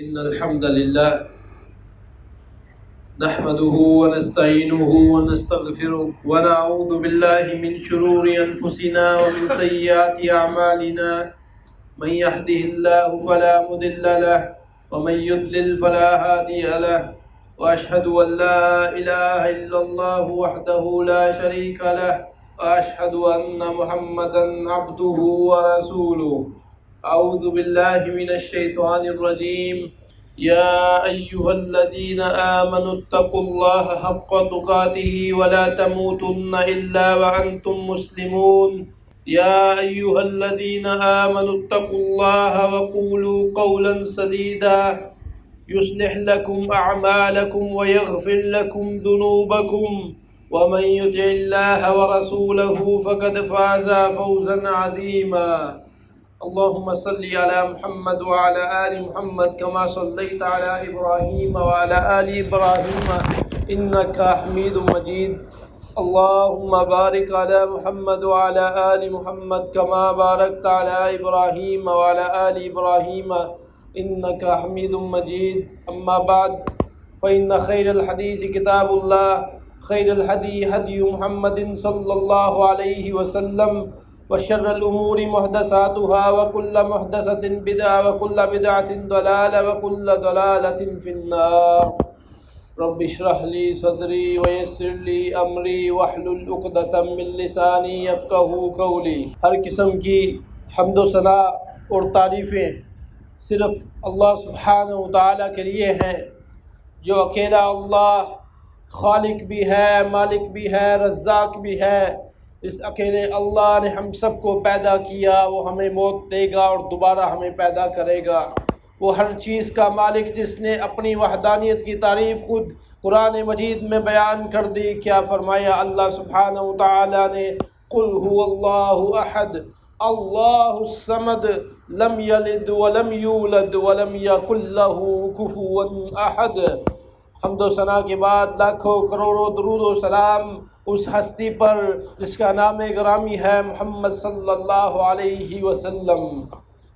إن الحمد لله نحمده ونستعينه ونستغفره ونعوذ بالله من شرور أنفسنا ومن سيئات أعمالنا من يهده الله فلا مضل له ومن يضلل فلا هادي له وأشهد أن لا إله إلا الله وحده لا شريك له وأشهد أن محمدا عبده ورسوله. أعوذ بالله من الشيطان الرجيم. يا أيها الذين آمنوا اتقوا الله حق تقاته ولا تموتن إلا وأنتم مسلمون. يا أيها الذين آمنوا اتقوا الله وقولوا قولا سديدا يصلح لكم أعمالكم ويغفر لكم ذنوبكم ومن يطع الله ورسوله فقد فاز فوزا عظيما. اللهم صل على محمد وعلى آل محمد كما صليت على إبراهيم وعلى آل إبراهيم إنك حميد مجيد. اللهم بارك على محمد وعلى آل محمد كما باركت على إبراهيم وعلى آل إبراهيم إنك حميد مجيد. أما بعد فإن خير الحديث كتاب الله خير الهدي هدي محمد صلى الله عليه وسلم وشر الأمور محدثاتها وكل محدثة بدعة وكل بدعة ضلالة وكل ضلالة في النار. رب اشرح لي صدري ويسر لي أمري واحلل عقدة من لساني يفقهوا قولي. ہر قسم کی حمد و ثنا اور تعریفیں صرف اللہ سبحانہ و تعالیٰ کے لیے ہیں، جو اکیلا اللہ خالق بھی ہے، مالک بھی ہے، رزاق بھی ہے. اس اکیلے اللہ نے ہم سب کو پیدا کیا، وہ ہمیں موت دے گا اور دوبارہ ہمیں پیدا کرے گا. وہ ہر چیز کا مالک جس نے اپنی وحدانیت کی تعریف خود قرآن مجید میں بیان کر دی. کیا فرمایا اللہ سبحانہ و تعالیٰ نے؟ قل هو اللہ احد اللہ الصمد لم یلد ولم یولد ولم یکن لہ کفوا احد. حمد و ثنا کے بعد لاکھوں کروڑوں درود و سلام اس ہستی پر جس کا نام گرامی ہے محمد صلی اللہ علیہ وسلم.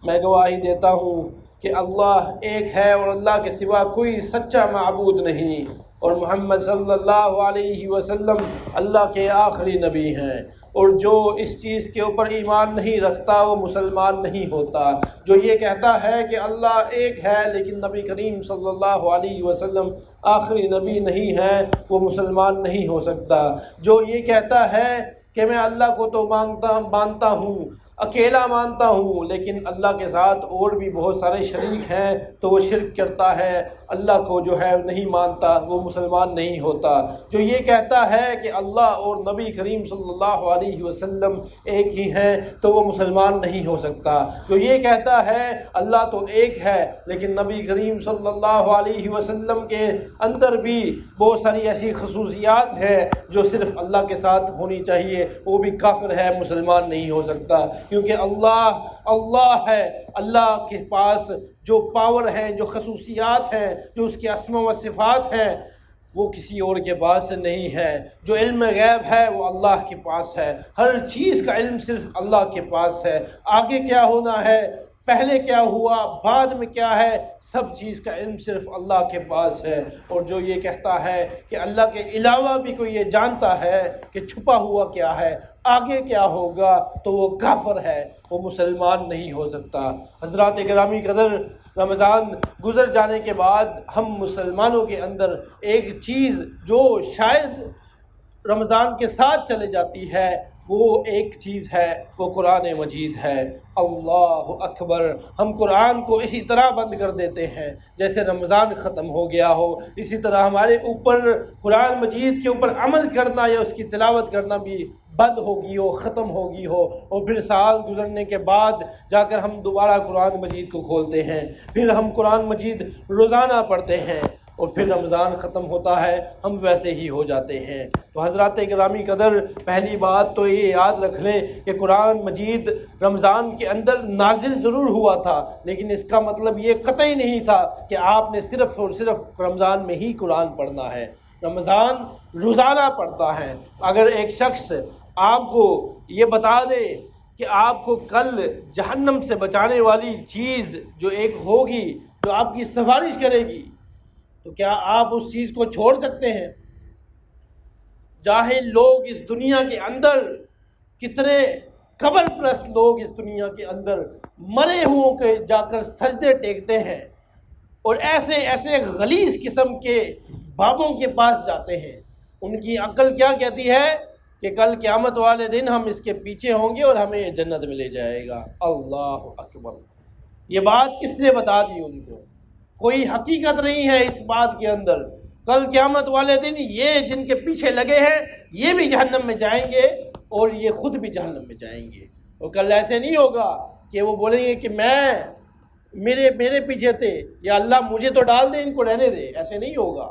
میں گواہی دیتا ہوں کہ اللہ ایک ہے اور اللہ کے سوا کوئی سچا معبود نہیں، اور محمد صلی اللہ علیہ وسلم اللہ کے آخری نبی ہیں. اور جو اس چیز کے اوپر ایمان نہیں رکھتا وہ مسلمان نہیں ہوتا. جو یہ کہتا ہے کہ اللہ ایک ہے لیکن نبی کریم صلی اللہ علیہ وسلم آخری نبی نہیں ہے، وہ مسلمان نہیں ہو سکتا. جو یہ کہتا ہے کہ میں اللہ کو تو مانتا ہوں، اکیلا مانتا ہوں، لیکن اللہ کے ساتھ اور بھی بہت سارے شریک ہیں، تو وہ شرک کرتا ہے، اللہ کو جو ہے نہیں مانتا، وہ مسلمان نہیں ہوتا. جو یہ کہتا ہے کہ اللہ اور نبی کریم صلی اللہ علیہ وسلم ایک ہی ہیں، تو وہ مسلمان نہیں ہو سکتا. جو یہ کہتا ہے اللہ تو ایک ہے لیکن نبی کریم صلی اللہ علیہ وسلم کے اندر بھی بہت ساری ایسی خصوصیات ہیں جو صرف اللہ کے ساتھ ہونی چاہیے، وہ بھی کافر ہے، مسلمان نہیں ہو سکتا. کیونکہ اللہ ہے. اللہ کے پاس جو پاور ہیں، جو خصوصیات ہیں، جو اس کے اسماء و صفات ہیں، وہ کسی اور کے پاس نہیں ہے. جو علم غیب ہے وہ اللہ کے پاس ہے. ہر چیز کا علم صرف اللہ کے پاس ہے. آگے کیا ہونا ہے، پہلے کیا ہوا، بعد میں کیا ہے، سب چیز کا علم صرف اللہ کے پاس ہے. اور جو یہ کہتا ہے کہ اللہ کے علاوہ بھی کوئی یہ جانتا ہے کہ چھپا ہوا کیا ہے، آگے کیا ہوگا، تو وہ کافر ہے، وہ مسلمان نہیں ہو سکتا. حضرات گرامی قدر، رمضان گزر جانے کے بعد ہم مسلمانوں کے اندر ایک چیز جو شاید رمضان کے ساتھ چلے جاتی ہے، وہ ایک چیز ہے، وہ قرآن مجید ہے. اللہ اکبر. ہم قرآن کو اسی طرح بند کر دیتے ہیں جیسے رمضان ختم ہو گیا ہو. اسی طرح ہمارے اوپر قرآن مجید کے اوپر عمل کرنا یا اس کی تلاوت کرنا بھی بند ہوگی ہو، ختم ہوگی ہو، اور پھر سال گزرنے کے بعد جا کر ہم دوبارہ قرآن مجید کو کھولتے ہیں، پھر ہم قرآن مجید روزانہ پڑھتے ہیں، اور پھر رمضان ختم ہوتا ہے ہم ویسے ہی ہو جاتے ہیں. تو حضرات گرامی قدر، پہلی بات تو یہ یاد رکھ لیں کہ قرآن مجید رمضان کے اندر نازل ضرور ہوا تھا، لیکن اس کا مطلب یہ قطعی نہیں تھا کہ آپ نے صرف اور صرف رمضان میں ہی قرآن پڑھنا ہے. رمضان روزانہ پڑھتا ہے. اگر ایک شخص آپ کو یہ بتا دے کہ آپ کو کل جہنم سے بچانے والی چیز جو ایک ہوگی جو آپ کی سفارش کرے گی، تو کیا آپ اس چیز کو چھوڑ سکتے ہیں؟ جاہل لوگ اس دنیا کے اندر، کتنے قبر پرست لوگ اس دنیا کے اندر مرے ہوں کے جا کر سجدے ٹیکتے ہیں، اور ایسے ایسے غلیظ قسم کے بابوں کے پاس جاتے ہیں۔ ان کی عقل کیا کہتی ہے کہ کل قیامت والے دن ہم اس کے پیچھے ہوں گے اور ہمیں جنت میں لے جائے گا۔ اللہ اکبر! یہ بات کس نے بتا دی ان کو؟ کوئی حقیقت نہیں ہے اس بات کے اندر۔ کل قیامت والے دن یہ جن کے پیچھے لگے ہیں یہ بھی جہنم میں جائیں گے اور یہ خود بھی جہنم میں جائیں گے۔ اور کل ایسے نہیں ہوگا کہ وہ بولیں گے کہ میرے پیچھے تھے، یا اللہ مجھے تو ڈال دے، ان کو رہنے دے۔ ایسے نہیں ہوگا۔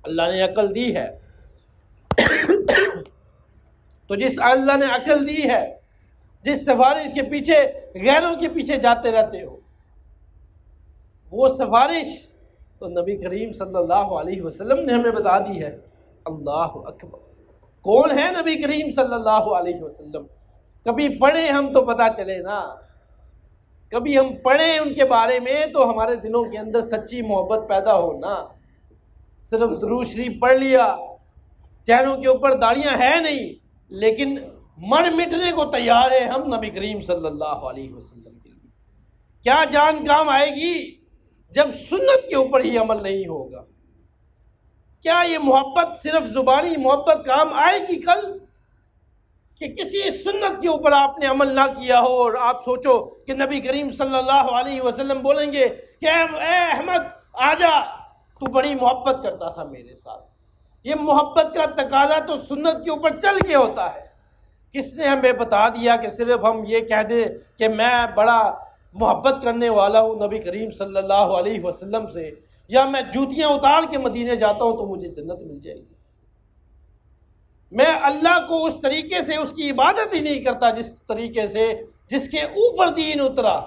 اللہ نے عقل دی ہے تو جس اللہ نے عقل دی ہے، جس سفارش کے پیچھے غیروں کے پیچھے جاتے رہتے ہو، وہ سفارش تو نبی کریم صلی اللہ علیہ وسلم نے ہمیں بتا دی ہے۔ اللہ اکبر! کون ہے نبی کریم صلی اللہ علیہ وسلم؟ کبھی پڑھیں ہم تو پتہ چلے نا، کبھی ہم پڑھیں ان کے بارے میں تو ہمارے دلوں کے اندر سچی محبت پیدا ہو نا۔ صرف درود شریف پڑھ لیا، چہروں کے اوپر داڑیاں ہیں نہیں، لیکن مر مٹنے کو تیار ہے ہم نبی کریم صلی اللہ علیہ وسلم کے لیے۔ کیا جان کام آئے گی جب سنت کے اوپر ہی عمل نہیں ہوگا؟ کیا یہ محبت صرف زبانی محبت کام آئے گی کل؟ کہ کسی سنت کے اوپر آپ نے عمل نہ کیا ہو اور آپ سوچو کہ نبی کریم صلی اللہ علیہ وسلم بولیں گے کہ اے احمد آجا، تو بڑی محبت کرتا تھا میرے ساتھ۔ یہ محبت کا تقاضا تو سنت کے اوپر چل کے ہوتا ہے۔ کس نے ہمیں بتا دیا کہ صرف ہم یہ کہہ دیں کہ میں بڑا محبت کرنے والا ہوں نبی کریم صلی اللہ علیہ وسلم سے، یا میں جوتیاں اتار کے مدینے جاتا ہوں تو مجھے جنت مل جائے گی؟ میں اللہ کو اس طریقے سے اس کی عبادت ہی نہیں کرتا جس طریقے سے جس کے اوپر دین اترا۔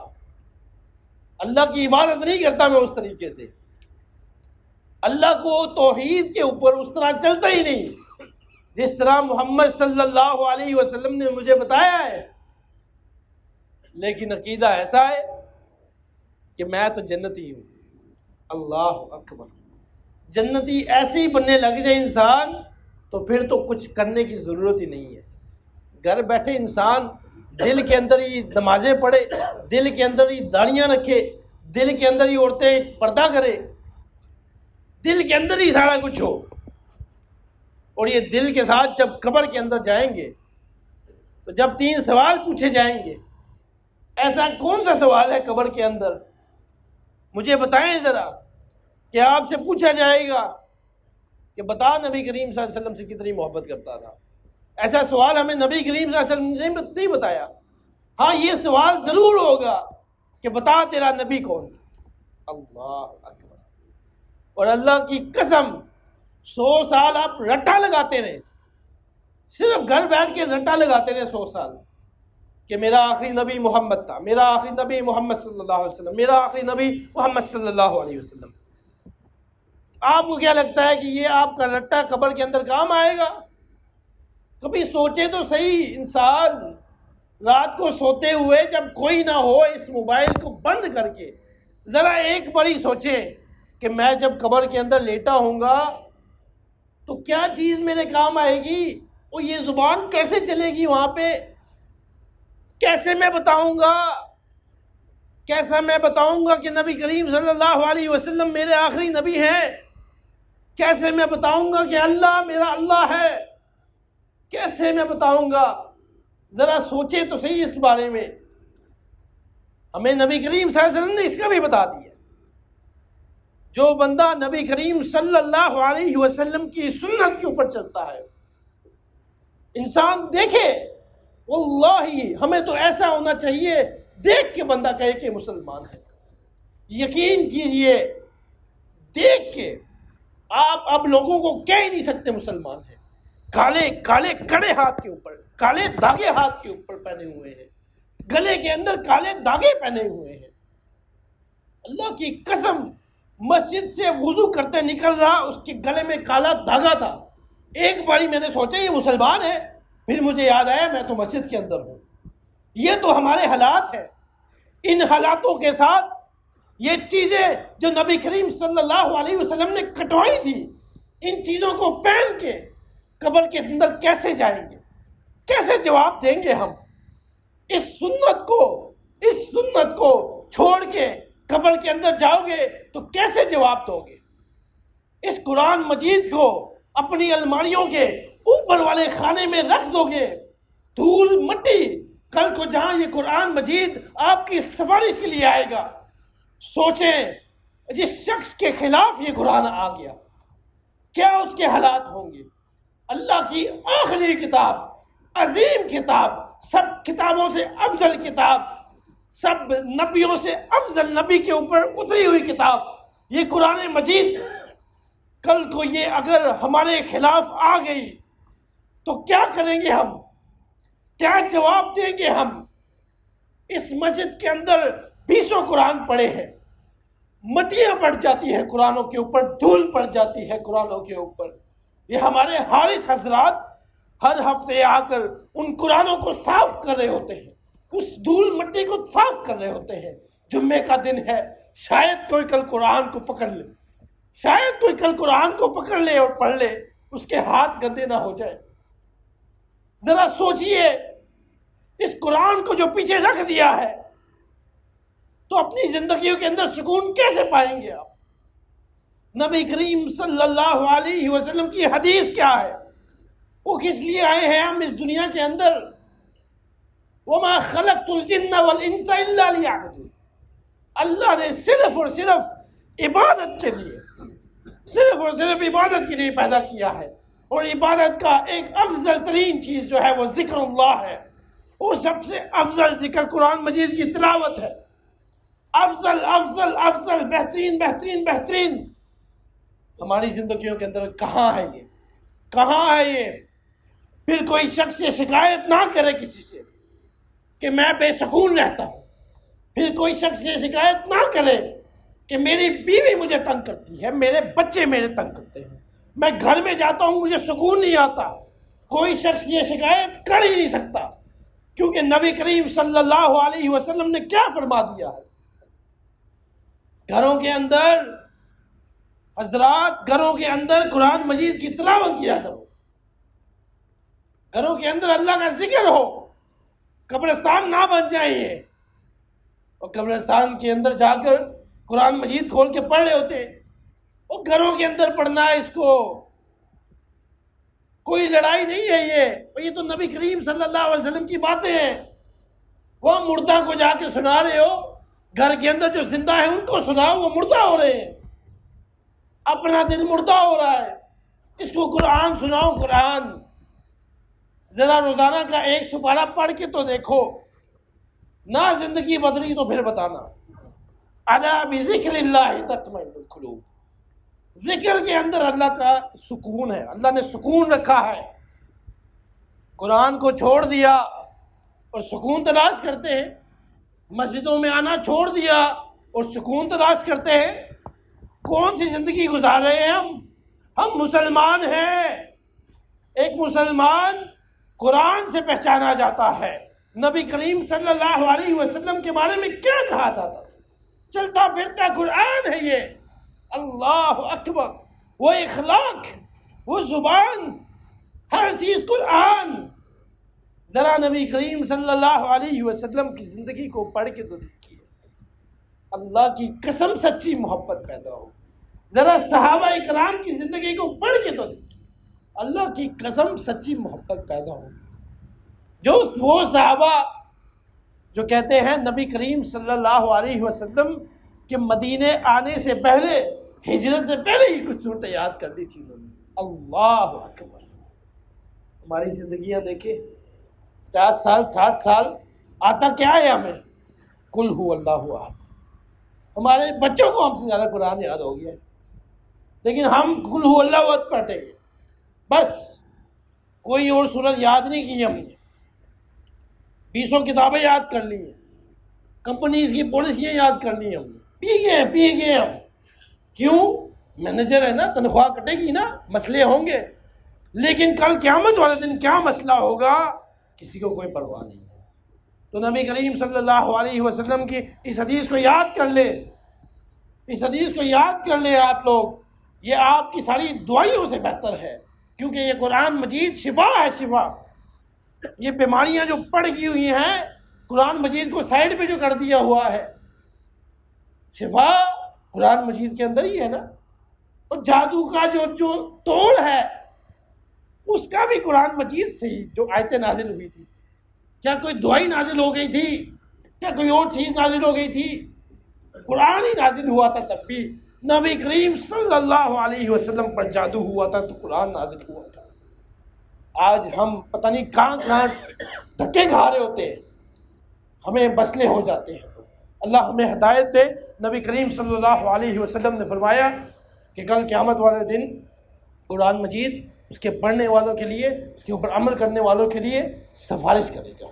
اللہ کی عبادت نہیں کرتا میں اس طریقے سے۔ اللہ کو توحید کے اوپر اس طرح چلتا ہی نہیں جس طرح محمد صلی اللہ علیہ وسلم نے مجھے بتایا ہے۔ لیکن عقیدہ ایسا ہے کہ میں تو جنتی ہوں۔ اللہ اکبر! جنتی ایسے ہی بننے لگ جائے انسان تو پھر تو کچھ کرنے کی ضرورت ہی نہیں ہے۔ گھر بیٹھے انسان دل کے اندر ہی نمازیں پڑھے، دل کے اندر ہی داڑیاں رکھے، دل کے اندر ہی عورتیں پردہ کرے، دل کے اندر ہی سارا کچھ ہو، اور یہ دل کے ساتھ جب قبر کے اندر جائیں گے تو جب 3 سوال پوچھے جائیں گے، ایسا کون سا سوال ہے قبر کے اندر؟ مجھے بتائیں ذرا کہ آپ سے پوچھا جائے گا کہ بتا نبی کریم صلی اللہ علیہ وسلم سے کتنی محبت کرتا تھا۔ ایسا سوال ہمیں نبی کریم صلی اللہ علیہ وسلم نے نہیں بتایا۔ ہاں یہ سوال ضرور ہوگا کہ بتا تیرا نبی کون تھا۔ اللہ اکبر! اور اللہ کی قسم 100 سال آپ رٹا لگاتے رہے، صرف گھر بیٹھ کے رٹا لگاتے رہے 100 سال کہ میرا آخری نبی محمد تھا، میرا آخری نبی محمد صلی اللہ علیہ وسلم، میرا آخری نبی محمد صلی اللہ علیہ وسلم۔ آپ کو کیا لگتا ہے کہ یہ آپ کا رٹا قبر کے اندر کام آئے گا؟ کبھی سوچے تو صحیح انسان، رات کو سوتے ہوئے جب کوئی نہ ہو اس موبائل کو بند کر کے ذرا ایک باری سوچے کہ میں جب قبر کے اندر لیٹا ہوں گا تو کیا چیز میرے کام آئے گی، اور یہ زبان کیسے چلے گی وہاں پہ؟ کیسے میں بتاؤں گا، کیسا میں بتاؤں گا کہ نبی کریم صلی اللہ علیہ وسلم میرے آخری نبی ہیں؟ کیسے میں بتاؤں گا کہ اللہ میرا اللہ ہے؟ کیسے میں بتاؤں گا؟ ذرا سوچے تو صحیح اس بارے میں۔ ہمیں نبی کریم صلی اللہ علیہ وسلم نے اس کا بھی بتا دیا۔ جو بندہ نبی کریم صلی اللہ علیہ وسلم کی سنت کے اوپر چلتا ہے، انسان دیکھے، واللہ ہمیں تو ایسا ہونا چاہیے دیکھ کے بندہ کہے کہ مسلمان ہے۔ یقین کیجئے دیکھ کے آپ اب لوگوں کو کہہ ہی نہیں سکتے مسلمان ہیں۔ کالے کالے کڑے ہاتھ کے اوپر، کالے داغے ہاتھ کے اوپر پہنے ہوئے ہیں، گلے کے اندر کالے داغے پہنے ہوئے ہیں۔ اللہ کی قسم مسجد سے وضو کرتے نکل رہا، اس کے گلے میں کالا دھاگا تھا۔ ایک باری میں نے سوچا یہ مسلمان ہے، پھر مجھے یاد آیا میں تو مسجد کے اندر ہوں۔ یہ تو ہمارے حالات ہیں۔ ان حالاتوں کے ساتھ یہ چیزیں جو نبی کریم صلی اللہ علیہ وسلم نے کٹوائی تھی، ان چیزوں کو پہن کے قبر کے اندر کیسے جائیں گے؟ کیسے جواب دیں گے ہم؟ اس سنت کو چھوڑ کے قبر کے اندر جاؤ گے تو کیسے جواب دو گے؟ اس قرآن مجید کو اپنی الماریوں کے اوپر والے خانے میں رکھ دو گے، دھول مٹی کل کو جہاں یہ قرآن مجید آپ کی سفارش کے لیے آئے گا، سوچیں جس شخص کے خلاف یہ قرآن آ گیا کیا اس کے حالات ہوں گے؟ اللہ کی آخری کتاب، عظیم کتاب، سب کتابوں سے افضل کتاب، سب نبیوں سے افضل نبی کے اوپر اتری ہوئی کتاب یہ قرآن مجید، کل کو یہ اگر ہمارے خلاف آ گئی تو کیا کریں گے ہم؟ کیا جواب دیں گے ہم؟ اس مسجد کے اندر 20 قرآن پڑے ہیں، مٹیاں پڑ جاتی ہے قرآنوں کے اوپر، دھول پڑ جاتی ہے قرآنوں کے اوپر۔ یہ ہمارے حارث حضرات ہر ہفتے آ کر ان قرآنوں کو صاف کر رہے ہوتے ہیں، اس دھول مٹی کو صاف کر رہے ہوتے ہیں۔ جمعے کا دن ہے، شاید کوئی کل قرآن کو پکڑ لے، شاید کوئی کل قرآن کو پکڑ لے اور پڑھ لے، اس کے ہاتھ گندے نہ ہو جائے۔ ذرا سوچئے اس قرآن کو جو پیچھے رکھ دیا ہے تو اپنی زندگیوں کے اندر سکون کیسے پائیں گے آپ؟ نبی کریم صلی اللہ علیہ وسلم کی حدیث کیا ہے؟ وہ کس لیے آئے ہیں ہم اس دنیا کے اندر؟ وَمَا خَلَقْتُ الْجِنَّ وَالْإِنسَ إِلَّا لِيَعْبُدُونِ، اللہ نے صرف اور صرف عبادت کے لیے پیدا کیا ہے، اور عبادت کا ایک افضل ترین چیز جو ہے وہ ذکر اللہ ہے، اور سب سے افضل ذکر قرآن مجید کی تلاوت ہے۔ افضل افضل افضل بہترین بہترین بہترین ہماری زندگیوں کے اندر کہاں ہے یہ؟ کہاں ہے یہ؟ پھر کوئی شخص یہ شکایت نہ کرے کسی سے کہ میں بے سکون رہتا ہوں، پھر کوئی شخص یہ شکایت نہ کرے کہ میری بیوی مجھے تنگ کرتی ہے، میرے بچے میرے تنگ کرتے ہیں، میں گھر میں جاتا ہوں مجھے سکون نہیں آتا۔ کوئی شخص یہ شکایت کر ہی نہیں سکتا، کیونکہ نبی کریم صلی اللہ علیہ وسلم نے کیا فرما دیا ہے؟ گھروں کے اندر حضرات، گھروں کے اندر قرآن مجید کی تلاوت کیا کرو، گھروں کے اندر اللہ کا ذکر ہو، قبرستان نہ بن جائیں یہ، اور قبرستان کے اندر جا کر قرآن مجید کھول کے پڑھ رہے ہوتے ہیں، اور گھروں کے اندر پڑھنا ہے اس کو، کوئی لڑائی نہیں ہے یہ تو نبی کریم صلی اللہ علیہ وسلم کی باتیں ہیں۔ وہ مردہ کو جا کے سنا رہے ہو، گھر کے اندر جو زندہ ہیں ان کو سناؤ، وہ مردہ ہو رہے ہیں، اپنا دل مردہ ہو رہا ہے، اس کو قرآن سناؤ۔ قرآن ذرا روزانہ کا 1 سپارہ پڑھ کے تو دیکھو، نہ زندگی بدلی تو پھر بتانا۔ الا بذکر اللہ تطمئن القلوب، ذکر کے اندر اللہ کا سکون ہے، اللہ نے سکون رکھا ہے۔ قرآن کو چھوڑ دیا اور سکون تلاش کرتے ہیں، مسجدوں میں آنا چھوڑ دیا اور سکون تلاش کرتے ہیں، کون سی زندگی گزار رہے ہیں ہم مسلمان ہیں۔ ایک مسلمان قرآن سے پہچانا جاتا ہے۔ نبی کریم صلی اللہ علیہ وسلم کے بارے میں کیا کہا تھا؟ چلتا پھرتا قرآن ہے یہ، اللہ اکبر، وہ اخلاق، وہ زبان، ہر چیز قرآن۔ ذرا نبی کریم صلی اللہ علیہ وسلم کی زندگی کو پڑھ کے تو دیکھیے، اللہ کی قسم سچی محبت پیدا ہو۔ ذرا صحابہ کرام کی زندگی کو پڑھ کے تو دیکھیے، اللہ کی قسم سچی محبت پیدا ہو۔ جو وہ صحابہ جو کہتے ہیں نبی کریم صلی اللہ علیہ وسلم کے مدینے آنے سے پہلے، ہجرت سے پہلے ہی کچھ صورتیں یاد کر دی تھی انہوں نے۔ اللہ اکبر، ہماری زندگیاں دیکھیں، 50 سال 60 سال آتا کیا ہے ہمیں؟ قل هو اللہ احد۔ ہمارے بچوں کو ہم سے زیادہ قرآن یاد ہو گیا ہے، لیکن ہم قل هو اللہ احد پڑھتے ہیں بس، کوئی اور سورت یاد نہیں کی ہم نے، 20 کتابیں یاد کر لی ہیں، کمپنیز کی پالیسیاں یاد کر لی ہم نے، پی گئے ہم۔ کیوں؟ مینیجر ہے نا، تنخواہ کٹے گی نا، مسئلے ہوں گے، لیکن کل قیامت والے دن کیا مسئلہ ہوگا کسی کو کوئی پرواہ نہیں ہے۔ تو نبی کریم صلی اللہ علیہ وسلم کی اس حدیث کو یاد کر لے، اس حدیث کو یاد کر لیں آپ لوگ، یہ آپ کی ساری دعائیوں سے بہتر ہے، کیونکہ یہ قرآن مجید شفا ہے، شفا۔ یہ بیماریاں جو پڑ گئی ہوئی ہیں، قرآن مجید کو سائڈ پہ جو کر دیا ہوا ہے، شفا قرآن مجید کے اندر ہی ہے نا۔ اور جادو کا جو توڑ ہے اس کا بھی قرآن مجید سے ہی جو آیتیں نازل ہوئی تھی۔ کیا کوئی دعائی نازل ہو گئی تھی؟ کیا کوئی اور چیز نازل ہو گئی تھی؟ قرآن ہی نازل ہوا تھا، تب بھی نبی کریم صلی اللہ علیہ وسلم پر جادو ہوا تھا تو قرآن نازل ہوا تھا۔ آج ہم پتہ نہیں کہاں کہاں دھکے کھا رہے ہوتے ہیں، ہمیں مسئلے ہو جاتے ہیں۔ اللہ ہمیں ہدایت دے۔ نبی کریم صلی اللہ علیہ وسلم نے فرمایا کہ کل قیامت والے دن قرآن مجید اس کے پڑھنے والوں کے لیے، اس کے اوپر عمل کرنے والوں کے لیے سفارش کرے گا،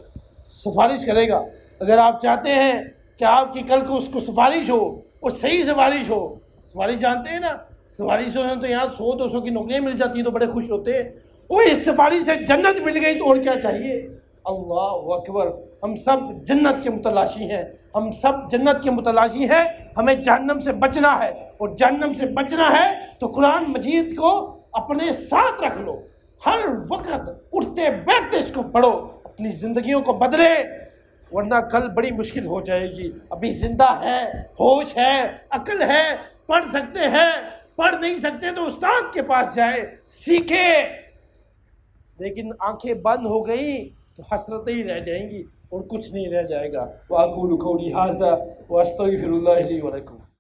سفارش کرے گا۔ اگر آپ چاہتے ہیں کہ آپ کی کل کو اس کو سفارش ہو اور صحیح سفارش ہو، سفارش جانتے ہیں نا، سفارش ہو تو یہاں 100-200 کی نوکریاں مل جاتی ہیں تو بڑے خوش ہوتے ہیں۔ وہ اس سفارش سے جنت مل گئی تو اور کیا چاہیے؟ اللہ اکبر۔ ہم سب جنت کے متلاشی ہیں، ہم سب جنت کے متلاشی ہیں۔ ہمیں جہنم سے بچنا ہے، اور جہنم سے بچنا ہے تو قرآن مجید کو اپنے ساتھ رکھ لو، ہر وقت اٹھتے بیٹھتے اس کو پڑھو، اپنی زندگیوں کو بدلے، ورنہ کل بڑی مشکل ہو جائے گی۔ ابھی زندہ ہے، ہوش ہے، عقل ہے، پڑھ سکتے ہیں، پڑھ نہیں سکتے تو استاد کے پاس جائے، سیکھے۔ لیکن آنکھیں بند ہو گئی تو حسرتیں ہی رہ جائیں گی اور کچھ نہیں رہ جائے گا۔ وَأَقُولُ قَوْلِي هَٰذَا وَأَسْتَغْفِرُ اللَّهَ لِي وَلَكُمْ۔